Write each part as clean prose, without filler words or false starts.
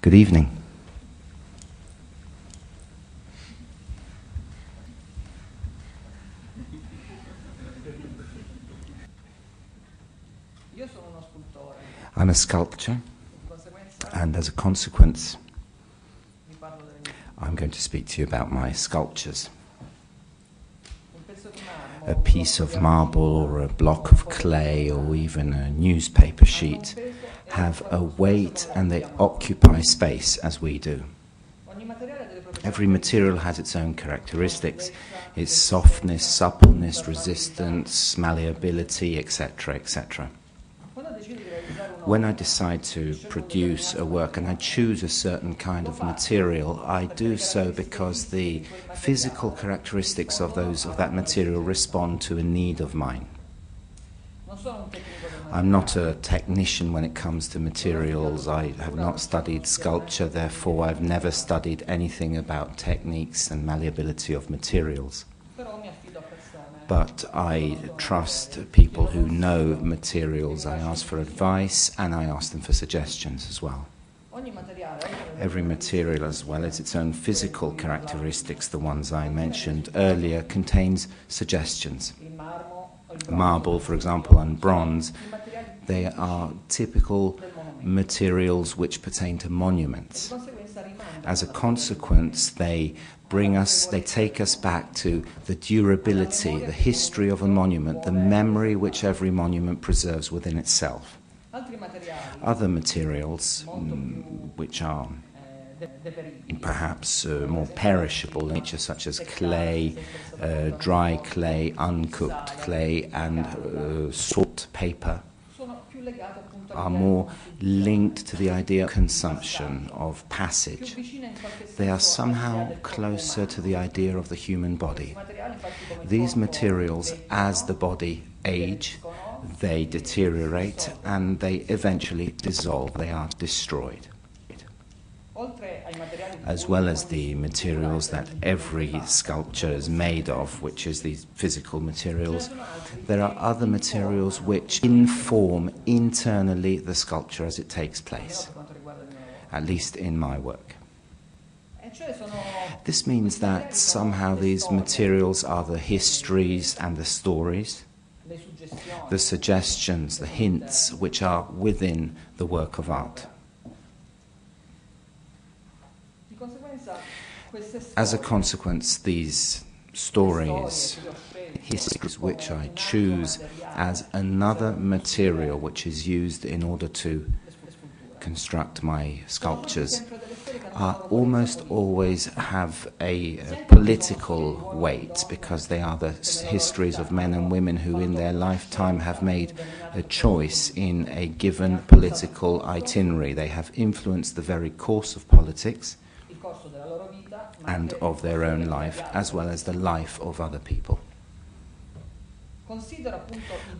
Good evening. I'm a sculptor, and as a consequence, I'm going to speak to you about my sculptures. A piece of marble or a block of clay or even a newspaper sheet have a weight and they occupy space as we do. Every material has its own characteristics, its softness, suppleness, resistance, malleability, etc., etc. When I decide to produce a work and I choose a certain kind of material, I do so because the physical characteristics of that material respond to a need of mine. I'm not a technician when it comes to materials. I have not studied sculpture, therefore I've never studied anything about techniques and malleability of materials. But I trust people who know materials. I ask for advice and I ask them for suggestions as well. Every material, as well as its own physical characteristics, the ones I mentioned earlier, contains suggestions. Marble, for example, and bronze, they are typical materials which pertain to monuments. As a consequence, they take us back to the durability, the history of a monument, the memory which every monument preserves within itself. Other materials, which are perhaps more perishable in nature, such as clay, dry clay, uncooked clay, and salt paper, are more linked to the idea of consumption, of passage. They are somehow closer to the idea of the human body. These materials, as the body age, they deteriorate and they eventually dissolve, they are destroyed. As well as the materials that every sculpture is made of, which is these physical materials, there are other materials which inform internally the sculpture as it takes place, at least in my work. This means that somehow these materials are the histories and the stories, the suggestions, the hints which are within the work of art. As a consequence, these stories, histories which I choose as another material which is used in order to construct my sculptures, almost always have a political weight, because they are the histories of men and women who in their lifetime have made a choice in a given political itinerary. They have influenced the very course of politics and of their own life, as well as the life of other people.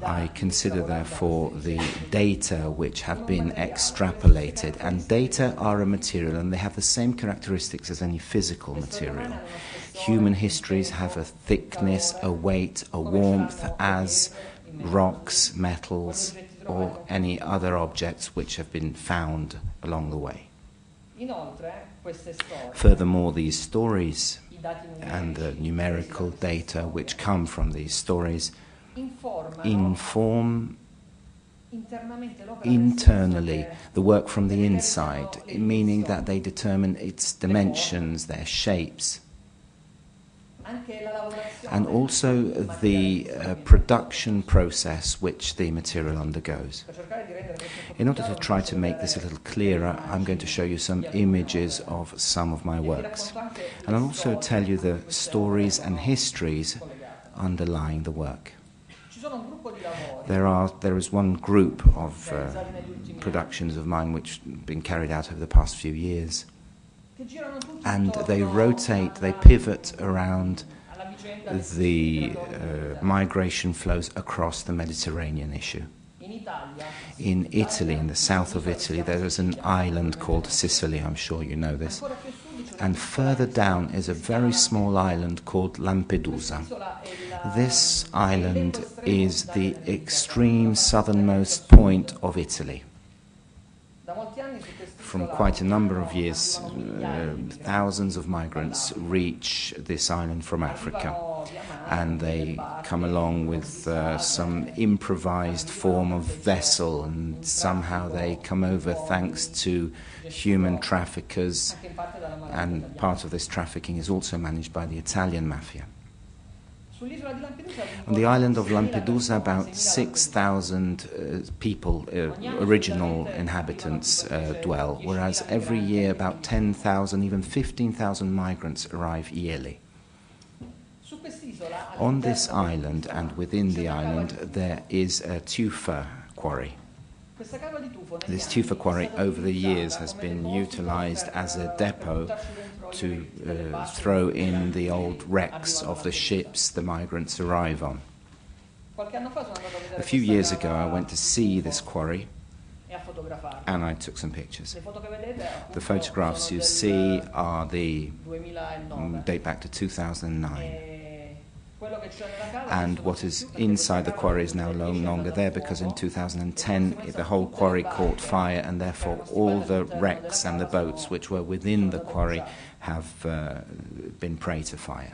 I consider, therefore, the data which have been extrapolated, and data are a material and they have the same characteristics as any physical material. Human histories have a thickness, a weight, a warmth as rocks, metals, or any other objects which have been found along the way. Furthermore, these stories and the numerical data which come from these stories inform internally the work from the inside, meaning that they determine its dimensions, their shapes, and also the production process which the material undergoes. In order to try to make this a little clearer, I'm going to show you some images of some of my works. And I'll also tell you the stories and histories underlying the work. There is one group of productions of mine which have been carried out over the past few years. And they rotate, they pivot around the migration flows across the Mediterranean issue. In Italy, in the south of Italy, there is an island called Sicily, I'm sure you know this. And further down is a very small island called Lampedusa. This island is the extreme southernmost point of Italy. From quite a number of years, thousands of migrants reach this island from Africa, and they come along with some improvised form of vessel, and somehow they come over thanks to human traffickers, and part of this trafficking is also managed by the Italian mafia. On the island of Lampedusa, about 6,000 people, original inhabitants, dwell, whereas every year about 10,000, even 15,000 migrants arrive yearly. On this island and within the island there is a tufa quarry. This tufa quarry over the years has been utilized as a depot to throw in the old wrecks of the ships the migrants arrive on. A few years ago I went to see this quarry and I took some pictures. The photographs you see are date back to 2009. And what is inside the quarry is now no longer there, because in 2010 the whole quarry caught fire, and therefore all the wrecks and the boats which were within the quarry have been prey to fire.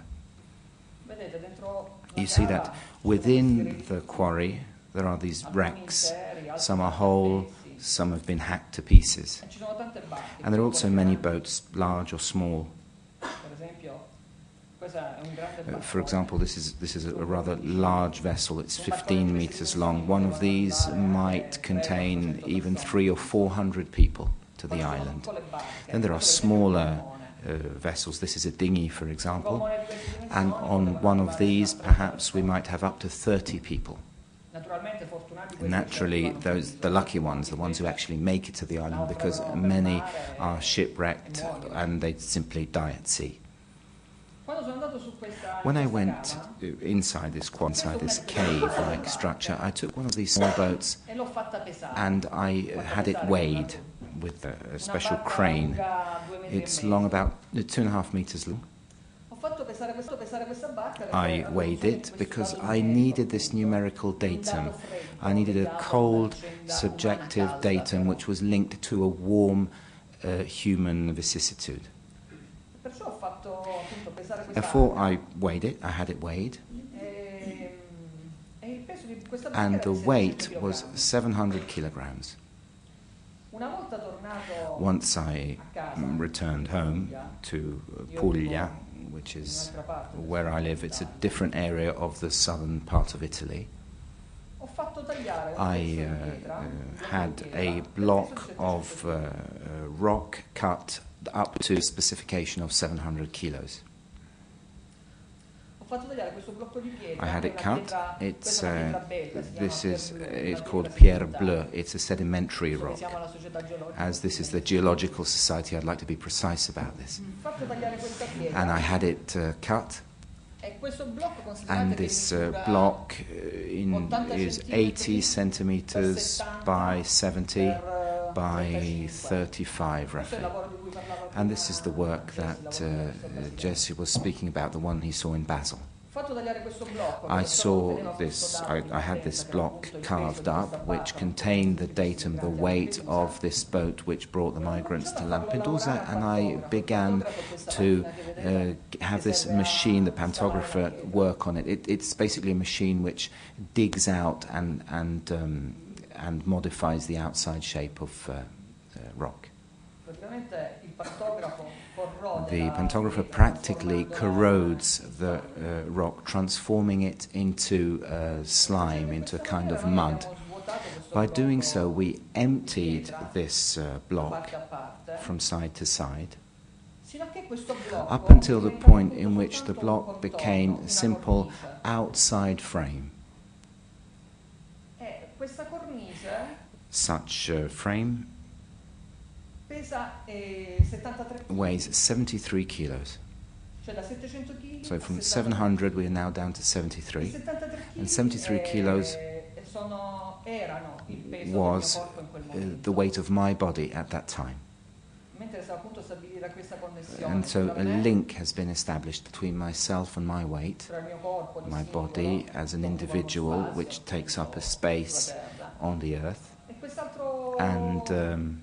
You see that within the quarry there are these wrecks. Some are whole, some have been hacked to pieces. And there are also many boats, large or small. For example, this is a rather large vessel. It's 15 meters long. One of these might contain even 300 or 400 people to the island. Then there are smaller vessels. This is a dinghy, for example, and on one of these perhaps we might have up to 30 people. Naturally, the lucky ones, the ones who actually make it to the island, because many are shipwrecked and they simply die at sea. When I went inside this cave-like structure, I took one of these small boats and I had it weighed with a special crane. It's long, about 2.5 meters long. I weighed it because I needed this numerical datum. I needed a cold, subjective datum which was linked to a warm human vicissitude. Therefore, I weighed it, I had it weighed, and the weight was 700 kilograms. Once I returned home to Puglia, which is where I live, it's a different area of the southern part of Italy, I had a block of rock cut up to a specification of 700 kilos. I had it cut. It's called pierre bleue. It's a sedimentary rock. As this is the Geological Society, I'd like to be precise about this. And I had it cut. And this block is 80 centimeters by 70 by 35 roughly. And this is the work that Jesse was speaking about, the one he saw in Basel. I saw this, I had this block carved up which contained the datum, the weight of this boat which brought the migrants to Lampedusa, and I began to have this machine, the pantographer, work on it. It's basically a machine which digs out and modifies the outside shape of rock. The pantographer practically corrodes the rock, transforming it into slime, into a kind of mud. By doing so, we emptied this block from side to side, up until the point in which the block became a simple outside frame. Such a frame weighs 73 kilos. So from 700 we are now down to 73. And 73 kilos was the weight of my body at that time. And so a link has been established between myself and my weight, my body as an individual which takes up a space on the earth, and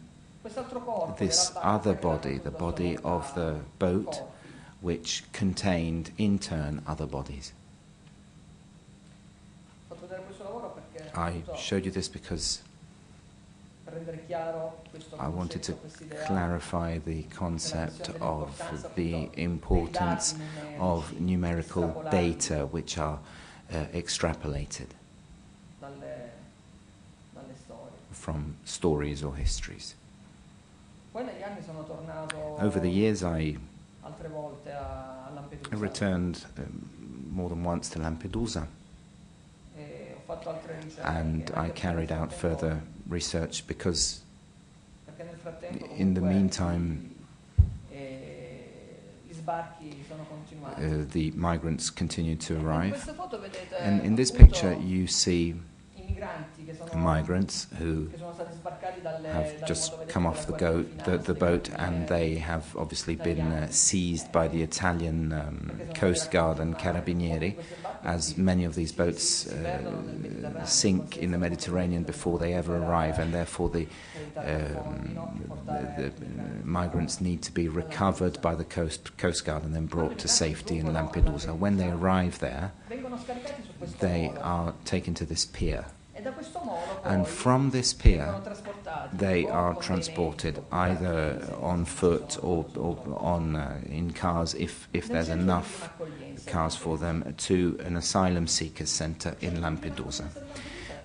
this other body, the body of the boat, which contained in turn other bodies. I showed you this because I wanted to clarify the concept of the importance of numerical data which are extrapolated from stories or histories. Over the years I returned more than once to Lampedusa, and I carried out further research because in the meantime the migrants continued to arrive. And in this picture you see migrants who have just come off the boat, and they have obviously been seized by the Italian Coast Guard and Carabinieri, as many of these boats sink in the Mediterranean before they ever arrive, and therefore the migrants need to be recovered by the Coast Guard and then brought to safety in Lampedusa. When they arrive there, they are taken to this pier. And from this pier, they are transported either on foot or in cars, if there's enough cars for them, to an asylum seekers centre in Lampedusa.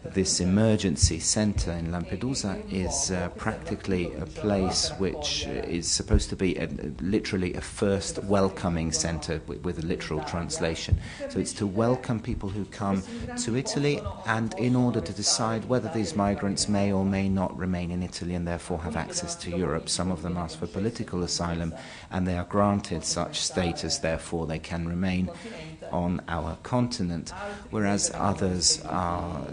This emergency centre in Lampedusa is practically a place which is supposed to be literally a first welcoming centre with a literal translation. So it's to welcome people who come to Italy, and in order to decide whether these migrants may or may not remain in Italy and therefore have access to Europe. Some of them ask for political asylum and they are granted such status, therefore they can remain on our continent, whereas others are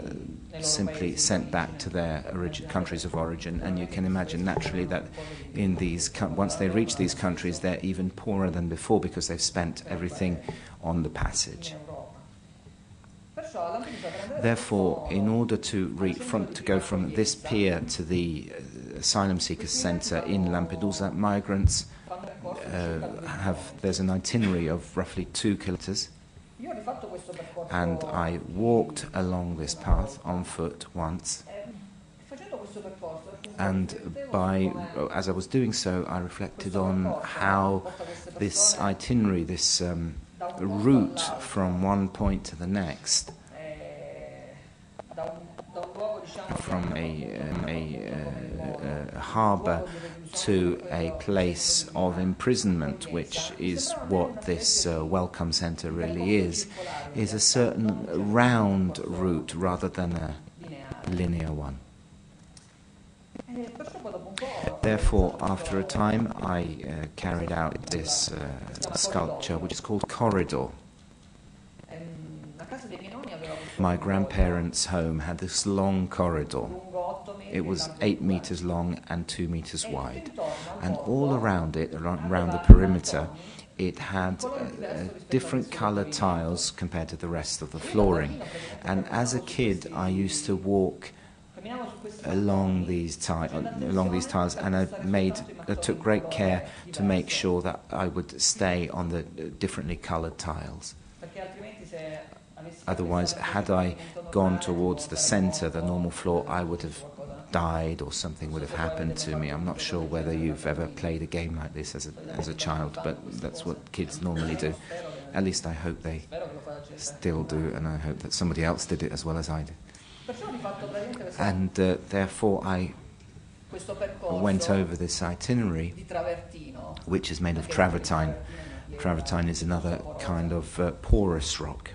simply sent back to their countries of origin. And you can imagine naturally that in once they reach these countries, they're even poorer than before because they've spent everything on the passage. Therefore, in order to go from this pier to the asylum seekers centre in Lampedusa, migrants there's an itinerary of roughly 2 kilometres. And I walked along this path on foot once, and as I was doing so, I reflected on how this itinerary, this route from one point to the next, from a harbour to a place of imprisonment, which is what this welcome centre really is a certain round route rather than a linear one. Therefore, after a time, I carried out this sculpture, which is called Corridor. My grandparents' home had this long corridor. It was 8 meters long and 2 meters wide. And all around it, around the perimeter, it had different colored tiles compared to the rest of the flooring. And as a kid, I used to walk along these tiles, and I took great care to make sure that I would stay on the differently colored tiles. Otherwise, had I gone towards the center, the normal floor, I would have died or something would have happened to me. I'm not sure whether you've ever played a game like this as a child, but that's what kids normally do. At least I hope they still do, and I hope that somebody else did it as well as I did. And therefore I went over this itinerary, which is made of travertine. Travertine is another kind of porous rock.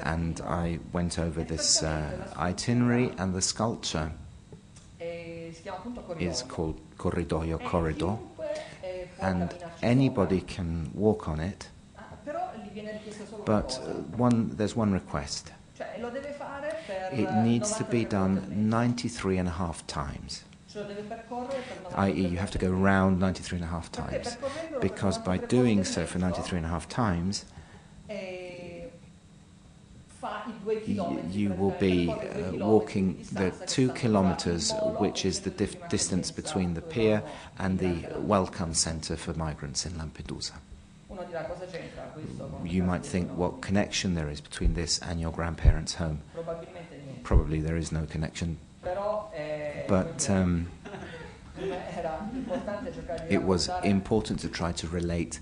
And I went over this itinerary, and the sculpture is called Corridor, and anybody can walk on it, but there's one request. It needs to be done 93.5 times. I.e., you have to go round 93.5 times, because by doing so for 93.5 times, you will be walking the 2 kilometers, which is the distance between the pier and the welcome center for migrants in Lampedusa. You might think what connection there is between this and your grandparents' home. Probably there is no connection, but it was important to try to relate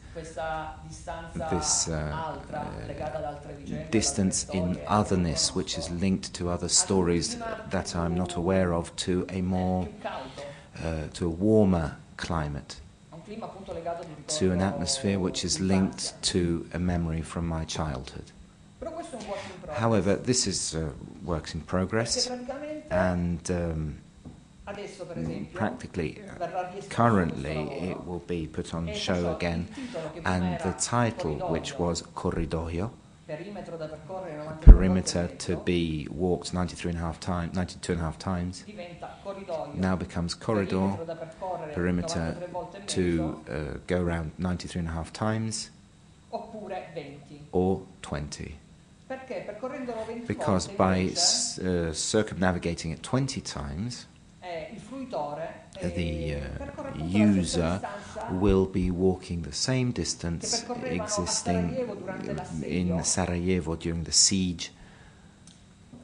this distance in otherness, which is linked to other stories that I'm not aware of, to a more, to a warmer climate, to an atmosphere which is linked to a memory from my childhood. However, this is works in progress, and practically, currently, it will be put on show again, and the title, which was Corridoio, perimeter to be walked 92.5 times, now becomes corridor, perimeter to go around 93.5 times, or 20. Because by circumnavigating it 20 times, the user will be walking the same distance existing in Sarajevo during the siege,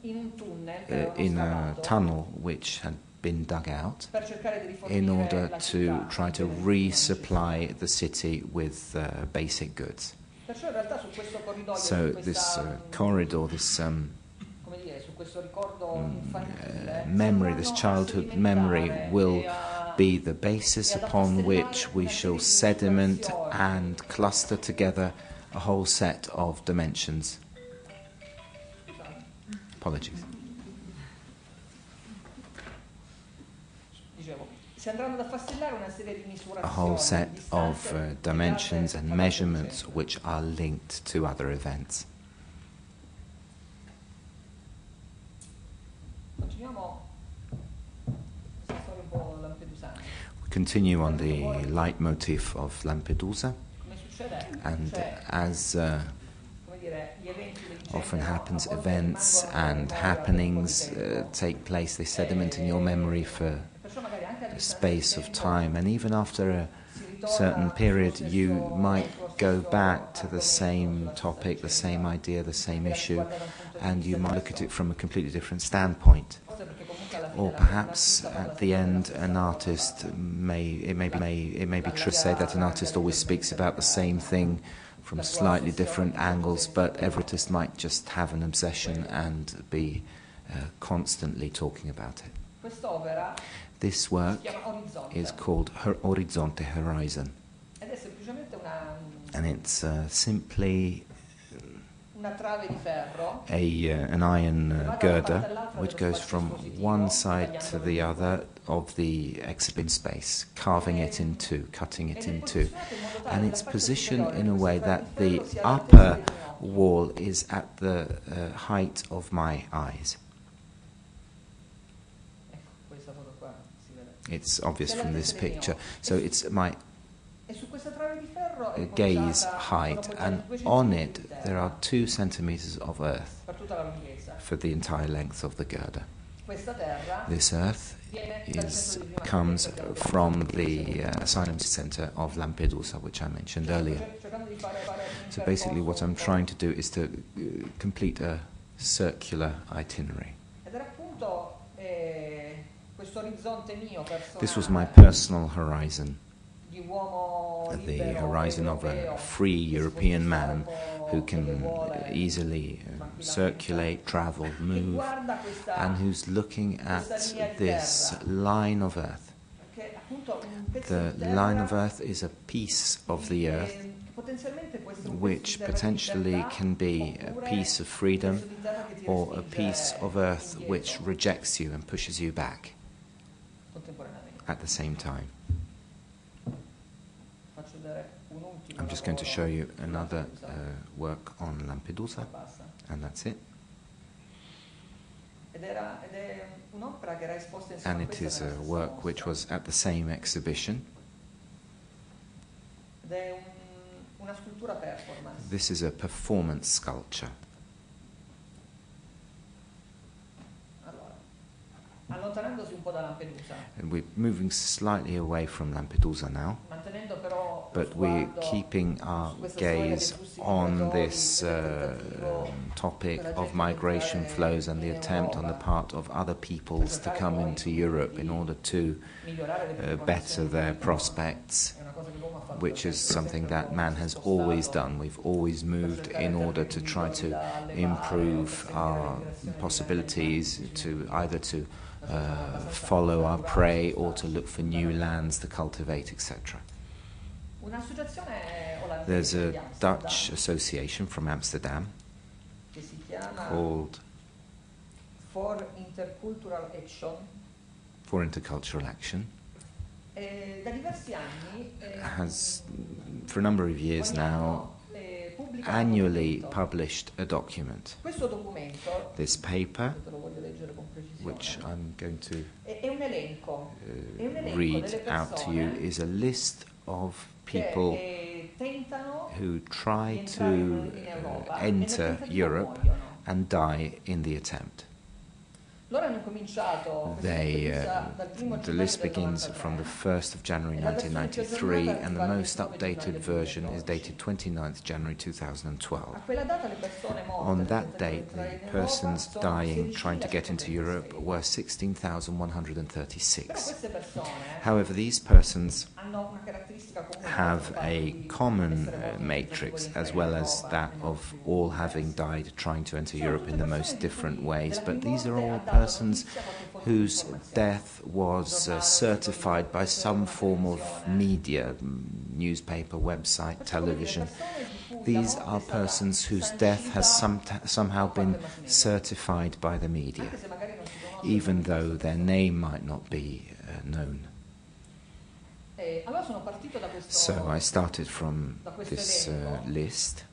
in a tunnel which had been dug out in order to try to resupply the city with basic goods. So this corridor, this memory, this childhood memory, will be the basis upon which we shall sediment and cluster together a whole set of dimensions. Apologies. A whole set of dimensions and measurements which are linked to other events. We continue on the leitmotif of Lampedusa, and as often happens, events and happenings take place, they sediment in your memory for a space of time, and even after a certain period you might go back to the same topic, the same idea, the same issue, and you might look at it from a completely different standpoint. Or perhaps at the end an artist it may be true to say that an artist always speaks about the same thing from slightly different angles, but every artist might just have an obsession and be constantly talking about it. This work is called Orizzonte, Horizon, and it's simply an iron girder which goes from one side to the other of the exhibition space, carving it in two, cutting it in two, and it's positioned in a way that the upper wall is at the height of my eyes. It's obvious from this picture. So it's my gaze height, and on it there are 2 centimeters of earth for the entire length of the girder. This earth comes from the asylum center of Lampedusa, which I mentioned earlier. So basically what I'm trying to do is to complete a circular itinerary. This was my personal horizon, the horizon of a free European man who can easily circulate, travel, move, and who's looking at this line of earth. The line of earth is a piece of the earth which potentially can be a piece of freedom or a piece of earth which rejects you and pushes you back at the same time. I'm just going to show you another work on Lampedusa, and that's it. And it is a work which was at the same exhibition. This is a performance sculpture. allontanandosi un po' da Lampedusa, And we're moving slightly away from Lampedusa now, mantenendo però but we're keeping our gaze on this topic of migration flows and the attempt on the part of other peoples to come into Europe in order to better their prospects, which is something that man has always done. We've always moved in order to try to improve our possibilities to either to follow our prey or to look for new lands to cultivate, etc. There's a Dutch association from Amsterdam called For Intercultural Action. For Intercultural Action. Has, for a number of years now, annually published a document. This paper, which I'm going to read out to you, is a list of people who try to enter Europe and die in the attempt. The list begins from the 1st of January 1993, and the most updated version is dated 29th January 2012. On that date, the persons dying trying to get into Europe were 16,136. However, these persons have a common matrix, as well as that of all having died trying to enter Europe in the most different ways, but these are all persons whose death was certified by some form of media, newspaper, website, television. These are persons whose death has somehow been certified by the media, even though their name might not be known. So I started from this list,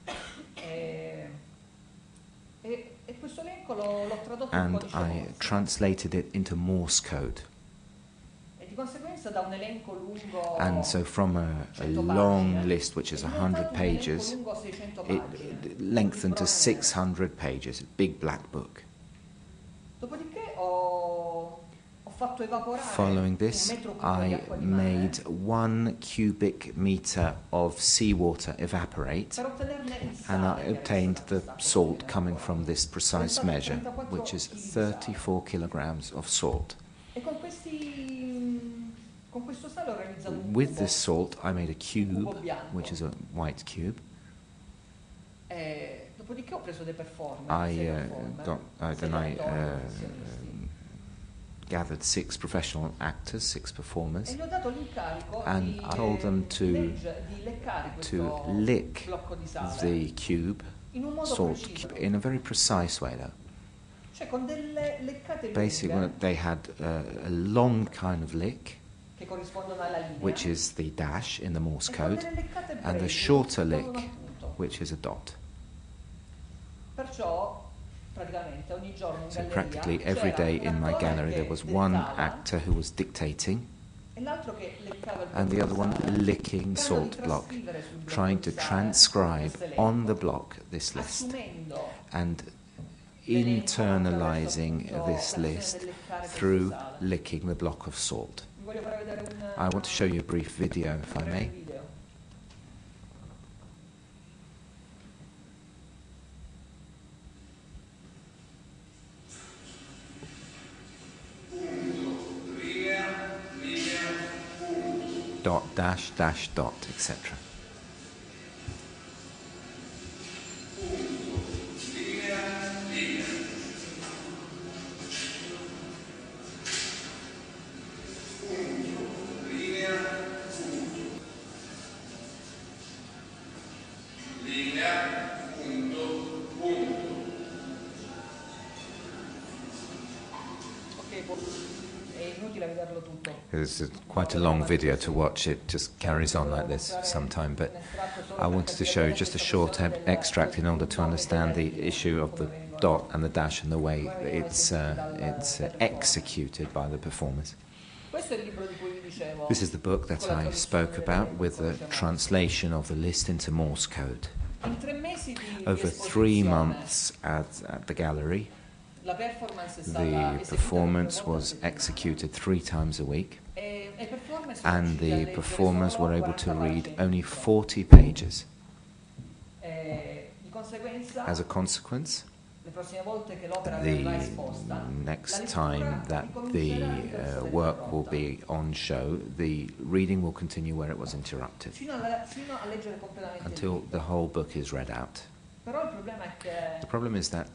and I translated it into Morse code. And so from a long list, which is 100 pages, it lengthened to 600 pages, a big black book. Following this, I made 1 cubic meter of seawater evaporate, and I obtained the salt coming from this precise measure, which is 34 kilograms of salt. With this salt, I made a cube, which is a white cube. Gathered 6 professional actors, 6 performers, and I told them to lick the cube, salt cube, in a very precise way, though. Basically, they had a long kind of lick, which is the dash in the Morse code, and a shorter lick, which is a dot. So practically every day in my gallery there was one actor who was dictating and the other one licking salt block, trying to transcribe on the block this list and internalizing this list through licking the block of salt. I want to show you a brief video, if I may. Dot, dash, dash, dot, etc. It's quite a long video to watch. It just carries on like this sometime, but I wanted to show just a short extract in order to understand the issue of the dot and the dash and the way it's executed by the performers. This is the book that I spoke about with the translation of the list into Morse code. Over 3 months at the gallery, La performance è stata The eseguita performance 3 volte was a settimana. executed 3 times a week, E i performers sono and riusciti a the leggere performers solo were able to 40 read pagine only di 40 pages. Di conseguenza, As a consequence, le prossime volte che l'opera verrà the esposta, la next lettura time that ricomincerà the il verso della work will fronta, be on show, the reading will continue where it was interrupted fino a leggere completamente il until libro. the whole book is read out. Però il problema è che The problem is that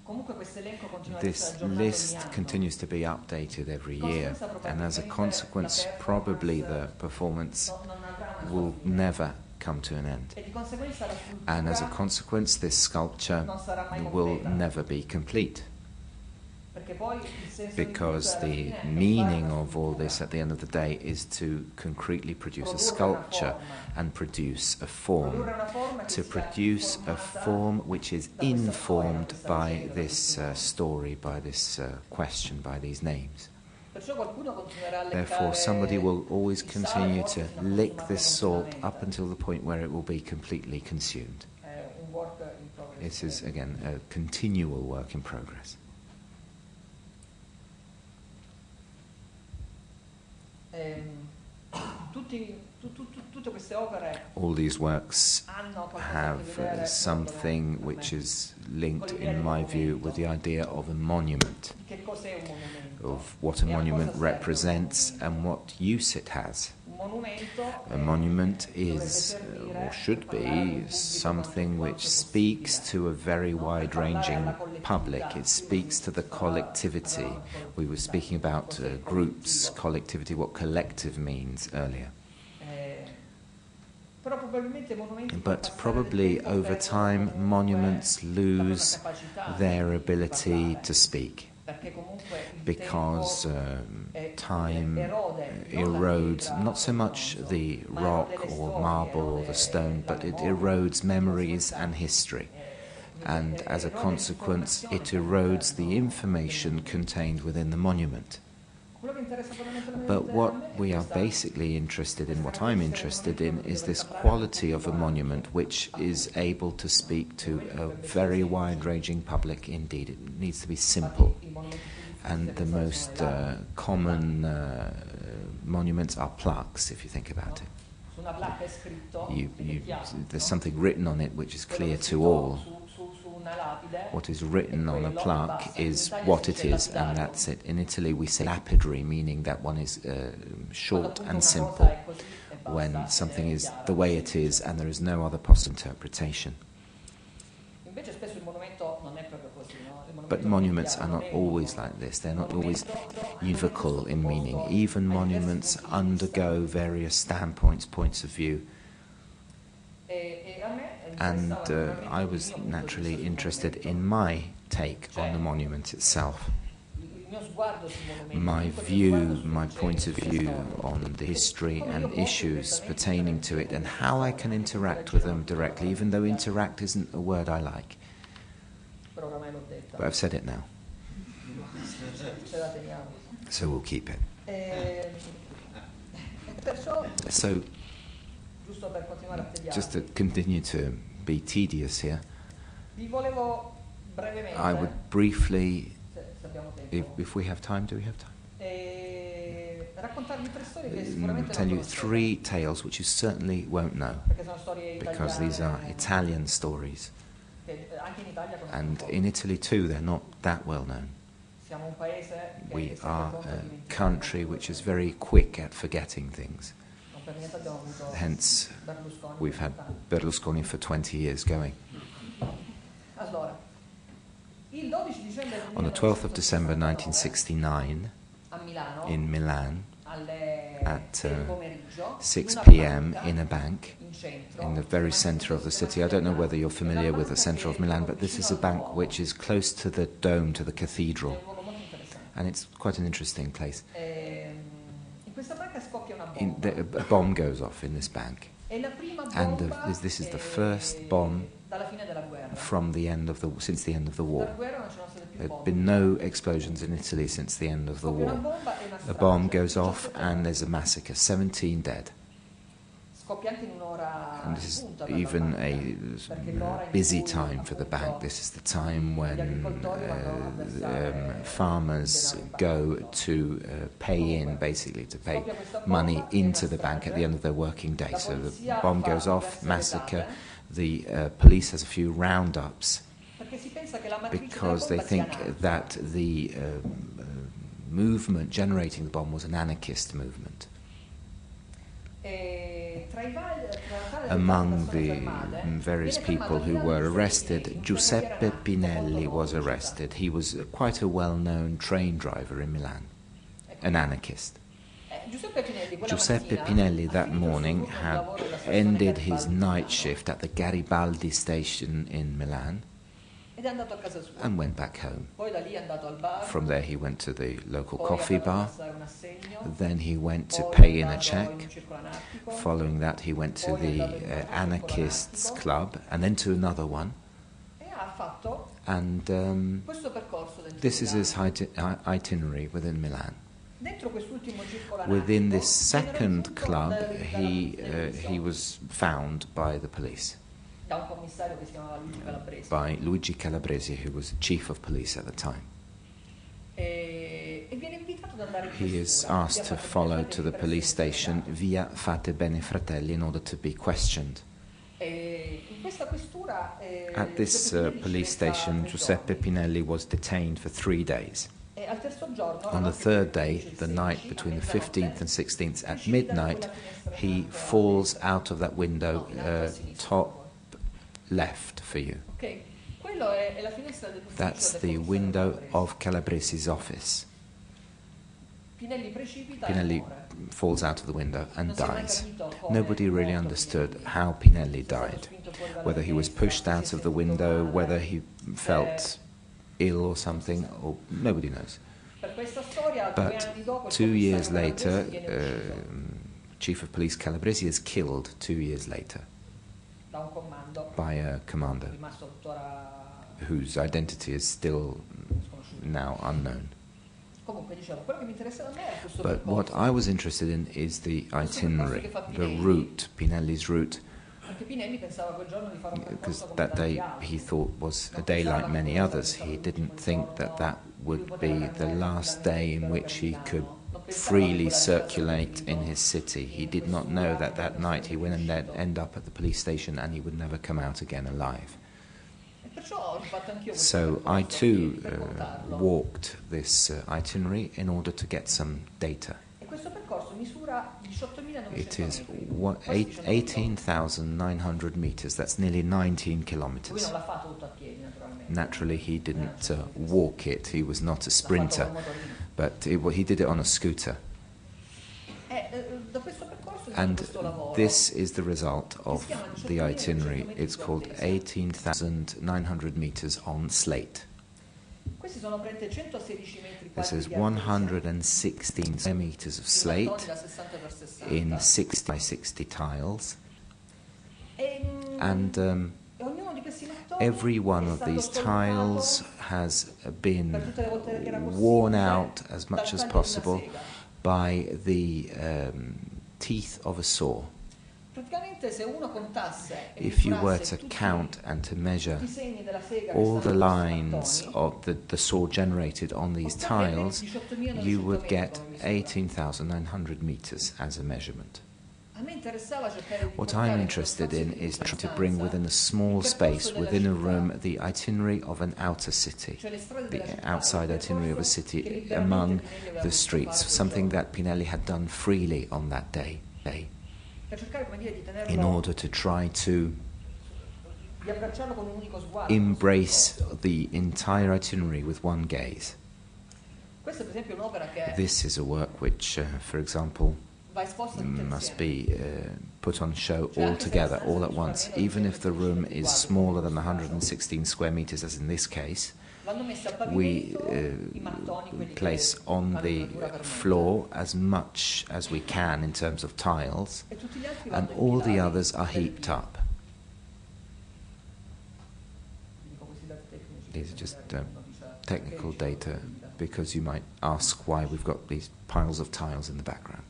comunque questo elenco continua ad essere this aggiornato ogni list anno. continues to be updated every Di year, conseguenza, and as a probabilmente consequence, la probably the performance performance non avrà una will sua fine. never come to an end. E di conseguenza la struttura And as a consequence, this sculpture non sarà mai will completa. never be complete, Perché poi il senso because di tutto alla the fine è meaning fare una of all struttura, this at the end of the day is to concretely produce a produrre una sculpture forma, and produce a form, produrre una forma che to sia produce a informata form which is da questa storia, informed questa by vicenda, da this questi nomi. story, by this question, by these names. Perciò qualcuno continuerà a Therefore, leccare somebody will always il sale, continue forse to fino a lick consumarlo this salt completamente. up until the point where it will be completely consumed. È un work in progress. This is, again, a continual work in progress. Tutte queste opere All these works hanno qualcosa a che have vedere something con which me. is linked, in my view, with the idea of a monument, Che cos'è un monumento? of what a E a cosa monument serve un represents monumento? and what use it has. Un monumento A monument dovrebbe is, servire or should per parlare ad un be, pubblico something quanto which più speaks possibile. to a very No? Per parlare wide-ranging alla collettività. public. It Prima speaks to the si collectivity. parlava di We were speaking about cos'è il groups, collettivo. collectivity, what collective means earlier. Però probabilmente i monumenti col But passare del probably tempo over perdono time, comunque monuments la propria lose capacità their di ability parlare, to speak, perché comunque il because tempo time erode erodes non la not so pietra much o il the bronzo, ma erode rock le or storie, marble or the erode stone, la but it memoria, erodes di memories conseguenza, and history. quindi And as a erode consequence, l'informazione it che erodes the all'interno information del monumento. contained within the monument. Quello che interessa fondamentalmente But a what me è we are questa basically interested in, what I'm interested in, is this quality of a monument which is able to speak to a very wide-ranging public. Indeed, it needs to be simple. i monumenti più And diffusi the che most sono le lapidi. common monuments are plaques, if you think about it. Su una placca è scritto, è chiaro, There's no? something written on it which is Quello clear che è to scritto all. su una lapide What is written on a quello plaque basta. In is Italia what si it dice is, and lapidario. that's it. In Italy, we say lapidary, meaning that one is Quando short appunto and una cosa simple, è così e basta, when ed è something is chiara. the way it is and there is no other possible interpretation. Invece spesso il monumento non è proprio così, no? Il But monumento monuments non are è not unico. always like this. They're not Il always monumento univocal in meaning. sottoposto Even ai diversi monuments punti di vista. undergo various standpoints, points of view. E a me And interessava I was il mio punto di naturally vista sul interested monumento. in my take on the monument itself. Il mio sguardo sul monumento, My il mio view, sguardo sul my genere, point of sulla view storia. on the history Come io and posso issues direttamente pertaining to it, and how I can interact with them directly, even though interact isn't a word I like. Però oramai l'ho detta, But I've said it now, ce la teniamo. so we'll keep it. E perciò, So, giusto per continuare a tediare, just to continue to be tedious here, vi volevo brevemente, I would briefly, se abbiamo tempo, if we have time, do we have time? raccontarvi 3 storie che sicuramente Tell non you conoscete, 3 tales which you certainly won't know, perché sono storie because these are italiane, Italian stories. che anche in Italia conoscono And poco. in Italy too, they're not that well known. Siamo un paese che We è sempre are pronto a a dimenticare country tutto. which is very quick at forgetting things. Non per niente abbiamo avuto Hence, Berlusconi we've had per tanti. Berlusconi for 20 years going. Allora, il 12 dicembre del On the 12th of 1969, December 1969, a Milano, in Milan, alle at 6 del pomeriggio, 6 in una p.m. banca in a bank in centro, in the very center of the city. I don't know whether you're familiar with the center of Milan, but this is a bank which is close to the dome, to the è cathedral, un luogo molto interessante. and it's quite an interesting place. In questa banca scoppia una In bomba. a bomb goes off in this bank, È la prima and bomba this is the first bomb dalla fine della guerra. from the end of since the end of the war. Dalla guerra non ci sono state più There have bombe. been no explosions in Italy since the end of the Scoppia una war. bomba e una A strage. bomb goes off 17 and there's a massacre, 17 dead. Scoppia anche in un'ora And this is even a busy time for the bank. This is the time when farmers go to pay in, basically to pay money into the bank at the end of their working day. So the bomb goes off, massacre. The police has a few roundups because they think that the movement generating the bomb was an anarchist movement. Among the various people who were arrested, Giuseppe Pinelli was arrested. He was quite a well-known train driver in Milan, an anarchist. Giuseppe Pinelli that morning had ended his night shift at the Garibaldi station in Milan and went back home. From there he went to the local coffee bar, then he went to pay in a check, following that he went to the anarchists club and then to another one, and this is his itinerary within Milan. Within this second club he was found by the police, by Luigi Calabresi, who was chief of police at the time. He is asked to follow to the police station via Fate Bene Fratelli in order to be questioned. At this police station, Giuseppe Pinelli was detained for 3 days. On the third day, the night between the 15th and 16th at midnight, he falls out of that window, top left for you. That's the window of Calabresi's office. Pinelli falls out of the window and dies. Nobody really understood how Pinelli died, whether he was pushed out of the window, whether he felt ill or something, or nobody knows. But 2 years later, Chief of Police Calabresi is killed 2 years later by a commander whose identity is still now unknown. But what I was interested in is the itinerary, the route, Pinelli's route, because that day he thought was a day like many others. He didn't think that that would be the last day in which he could freely circulate in his city. He did not know that that night he would end up at the police station and he would never come out again alive. So I too walked this itinerary in order to get some data. It is 18,900 meters, that's nearly 19 kilometers. Naturally he didn't walk it, he was not a sprinter, but he did it on a scooter. And this is the result of the itinerary. It's called 18,900 meters on slate. This is 116 square meters of slate in 60 by 60 tiles. And every one of these tiles has been worn out as much as possible by the teeth of a saw. If you were to count and to measure all the lines of the saw generated on these tiles, you would get 18,900 meters as a measurement. What I'm interested in is to bring within a small space, within a room, the itinerary of an outer city, the outside itinerary of a city among the streets, something that Pinelli had done freely on that day, in order to try to embrace the entire itinerary with one gaze. This is a work which, for example, must be put on show all together, all at once. Even if the room is smaller than 116 square meters, as in this case, we place on the floor as much as we can in terms of tiles, and all the others are heaped up. These are just technical data, because you might ask why we've got these piles of tiles in the background.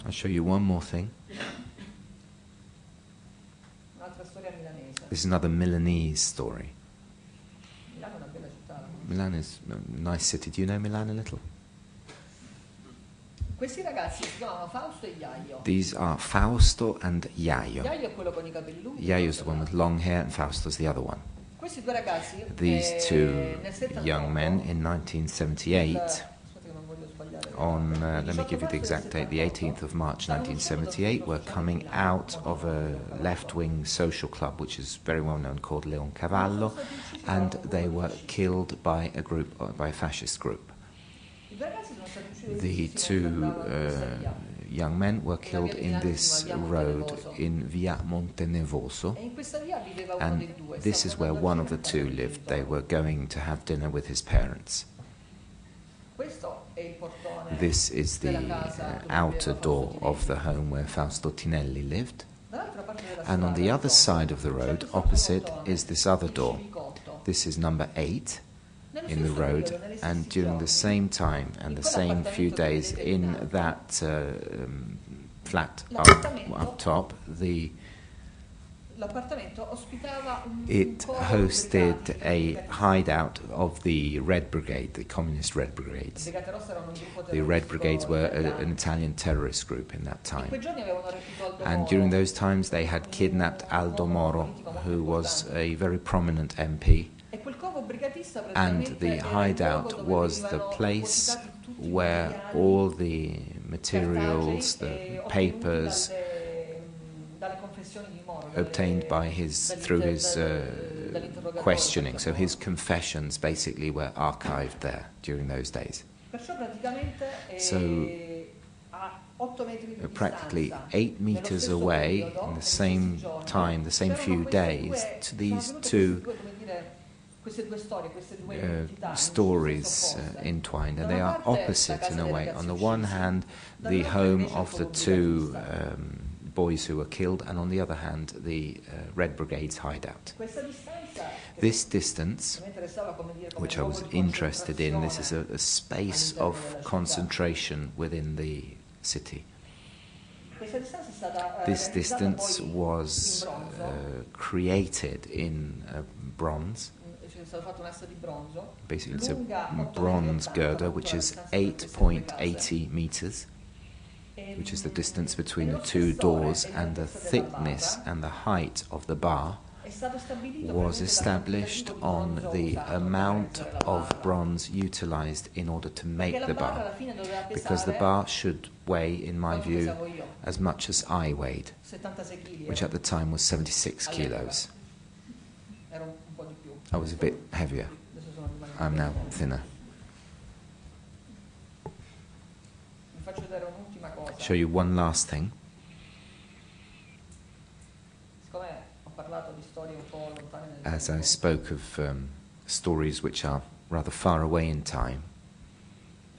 I'll show you one more thing. Un'altra storia milanese. This is another Milanese story. Milano è una bella città. Milan is a nice city. Do you know Milan a little? Questi ragazzi si chiamano Fausto e Iaio. These are Fausto and Iaio. Iaio è quello con i capelli lunghi. Iaio is the one with long hair and Fausto's the other one. Questi due ragazzi These two nel 78, young men in 1978, aspetta che non voglio sbagliare. on, let me give you the exact date, the 18th of March 1978, were coming out of a left-wing social club which is very well known called Leoncavallo, and they were killed by a fascist group. I due ragazzi sono stati uccisi The two young men were killed in this road in Via Montenevoso, e in questa via viveva uno and dei due. this is where one of the two lived. They were going to have dinner with his parents. Questo è il portone This is the della casa dove outer viveva door Fausto of the Tinelli. home where Fausto Tinelli lived. Dall'altra parte della And on strada, the other c'è side of the road, opposite, is this other il door. Civicotto. This is number 8 Nello in the stesso road, periodo, negli and stessi during the giorni, same time and the same few days in that flat up top, l'appartamento ospitava un it coro hosted britannico. a hideout of the Red Brigade, the Communist Red Brigades. Brigate Rosse erano un gruppo The Red terroristico Brigades were italiano. an Italian terrorist group in that In quei time. giorni avevano rapito Aldo And Moro, during those times they had kidnapped Aldo Moro, who was a very prominent MP, e quel covo brigatista and praticamente the era il luogo hideout dove was the venivano place depositati tutti i where materiali all the materials, cartacei, the ottenuti papers dalle confessioni di Moro, obtained by through his dall'interrogatorio, questioning. So diciamo. his confessions basically were archived there during those days. Perciò praticamente So, a 8 metri di Practically distanza, 8 nello meters stesso away, periodo, in the negli same stessi giorni, time, the same c'erano few queste days, due- to sono these avvenute two come dire, queste due storie, queste due identità, in stories senso opposte. entwined, and Da they una are parte, la opposite casa in a dei way. ragazzi On the one uccisi, hand, the dall'altra home invece il of the covo two brigatista. boys who were killed, and on the other hand, the Red Brigade's hideout. Questa distanza, che This distance, mi interessava, come dire, come which I luogo was di interested in, this is concentrazione a space all'interno of della città. concentration within the city. Questa distanza è stata This realizzata distance poi was in bronzo, created in bronze. è stato fatto un asse di bronzo, Basically, it's lunga a 8,80 bronze m, girder, appunto, which la is distanza tra queste due case. 8.80 meters, which is the distance between E the lo two spessore doors, e and the l'altezza della thickness barra and the height of the bar è stato stabilito was praticamente established dal on quantitativo the di bronzo usato per amount reggere la of barra. bronze utilized in order to Perché make la the barra bar. alla fine doveva Because the pesare bar should weigh, in my quanto view, pesavo io, as much as I weighed, 76 kg, which at the time was 76 kilos. ero un po' di più. I was a bit heavier. Adesso sono rimasto I'm now un po'. thinner. Vi faccio vedere un'ultima cosa. Show you one last thing. Siccome ho parlato di storie un po' lontane nel As I tempo, spoke of stories which are rather far away in time,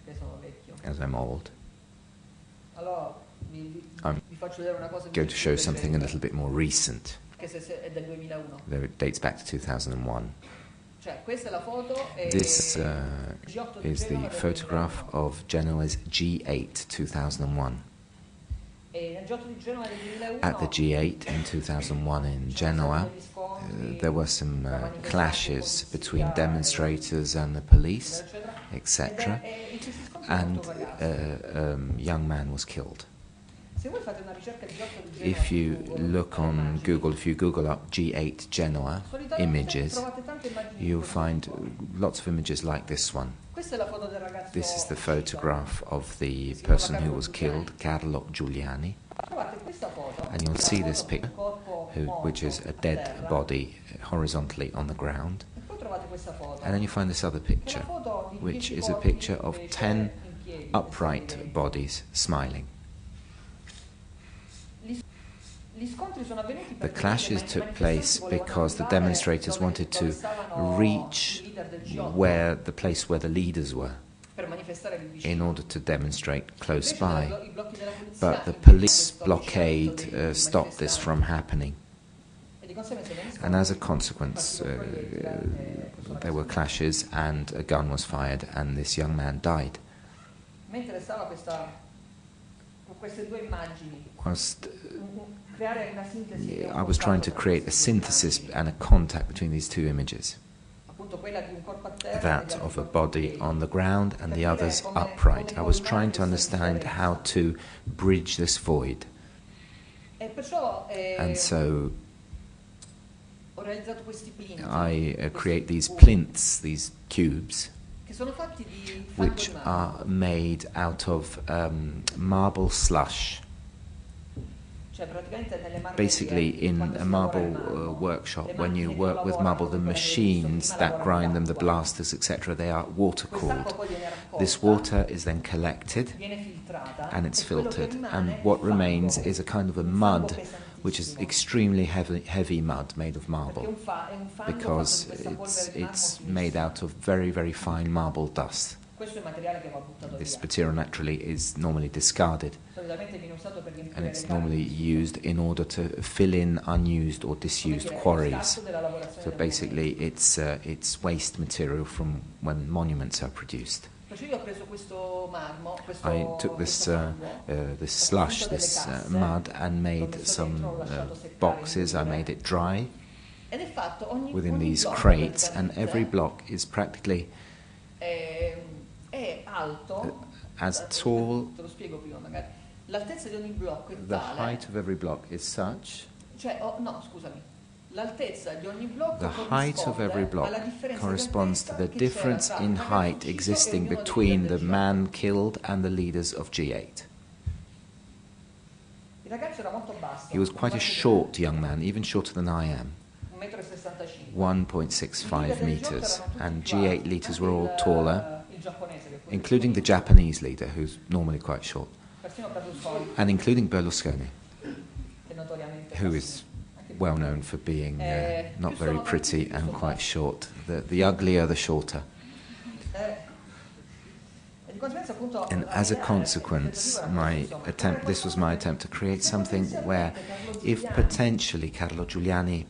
perché sono vecchio. as I'm old, Allora vi I'm faccio vedere una cosa going to show più something a recente, little bit more recent, che se è del 2001. though it dates back to 2001. Cioè, questa è la foto e This G8 di is Genova the del photograph 2001. of Genoa's G8 2001. E nel G8 di Genova del 2001 At the G8 in 2001 in Genoa, there were some clashes between demonstrators and the police, etc., and a young man was killed. Se voi fate una ricerca di G8 di Genova If you su Google, look on immagini, Google, if you Google up G8 Genoa solitamente images, trovate tante immagini you'll di questo find tipo. lots of images like this one. Questa è la foto del ragazzo This is the ucciso. photograph of the person who was killed, Carlo Giuliani, Trovate questa foto, and you'll la see foto this di un picture, corpo which is morto a a dead terra. body horizontally on the ground. E poi trovate questa foto. And then you find this other Che è picture, una foto di which 10 is a corpi picture of invece 10 in piedi, upright sorridenti. bodies smiling. Gli scontri sono avvenuti The perché clashes i took manifestanti place volevano because the arrivare demonstrators dove wanted to stavano reach i leader del G8 where the place where the leaders were per manifestare lì vicino. in order to demonstrate close Invece by. i blocchi della polizia But the impedivano police questo blockade avvicinamento dei stopped this from happening. E di conseguenza negli scontri And as a consequence, partito il proiettile e questo there were ragazzo- clashes and a gun was fired and this young man died. Mentre stava queste due immagini, whilst creare una sintesi e un I was trying to contatto tra create a queste due synthesis immagini. and a contact between these two images, Appunto quella di un corpo a terra e that degli altri of a corpi in body piedi. on the ground and the Capire others come upright. I was colmare trying to questa understand how differenza. to bridge this void. E perciò And so ho realizzato questi plinti, I questi create these cubi, plinths, these cubes, che sono fatti di fango which di are marmo. made out of marble slush. Cioè praticamente nelle marmerie, Basically, in quando a si lavora marble il marmo, workshop, le when you macchine che work with lavorano, marble, the come quella che ho machines visto that prima, grind them, the lavorano blasters, etc., they are water quest'acqua cooled. poi viene raccolta, This water is then collected viene filtrata, and it's e quello che filtered, rimane and è what fango, remains is a kind of a un fango mud, which is pesantissimo, extremely heavy mud made of perché marble, è un fango fatto because di questa polvere di marmo it's finissima. made out of very fine marble dust. Questo è il materiale che va buttato This via. material naturally is normally discarded, Solitamente viene usato per riempire and le it's gabbie, normally used in order to fill in unused or come disused dire, è lo quarries. scarto della lavorazione So del basically, it's waste material from when monuments are produced. monumento. Perciò io ho preso questo marmo, I took questo fango, this slush, this mud, and made some boxes. I made it dry ed è fatto within ogni these blocco crates, and praticamente every block is practically è alto, as tall. te lo spiego prima magari, l'altezza di ogni blocco è The tale, height of every block is such. cioè, no scusami, l'altezza di ogni blocco The height of every block alla differenza corresponds to the d'altezza che c'era difference tra in il ragazzo height ucciso e existing ognuno dei between leader the del man G8. killed and the leaders of G8. Il ragazzo era molto basso, He was quite a short young man, even shorter than I am, 1,65 m. 1.65 meters, and G8 leaders were all anche taller, il giapponese, che è quello including the piccolino, Japanese leader, who's normally quite short, persino Berlusconi, and including Berlusconi, che è notoriamente who bassino. is Anche well known for being not più very sono pretty alti, più and sono quite bassi. short. The uglier, the shorter. E di conseguenza, appunto, And as a consequence, this was my attempt to create something where, if potentially Carlo Giuliani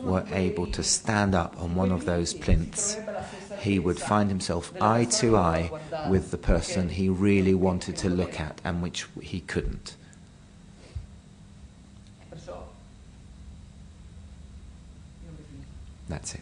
were able to stand up on one of those plinths, he would find himself eye to eye with the person he really wanted to look at and which he couldn't. Perciò io ho finito. That's it.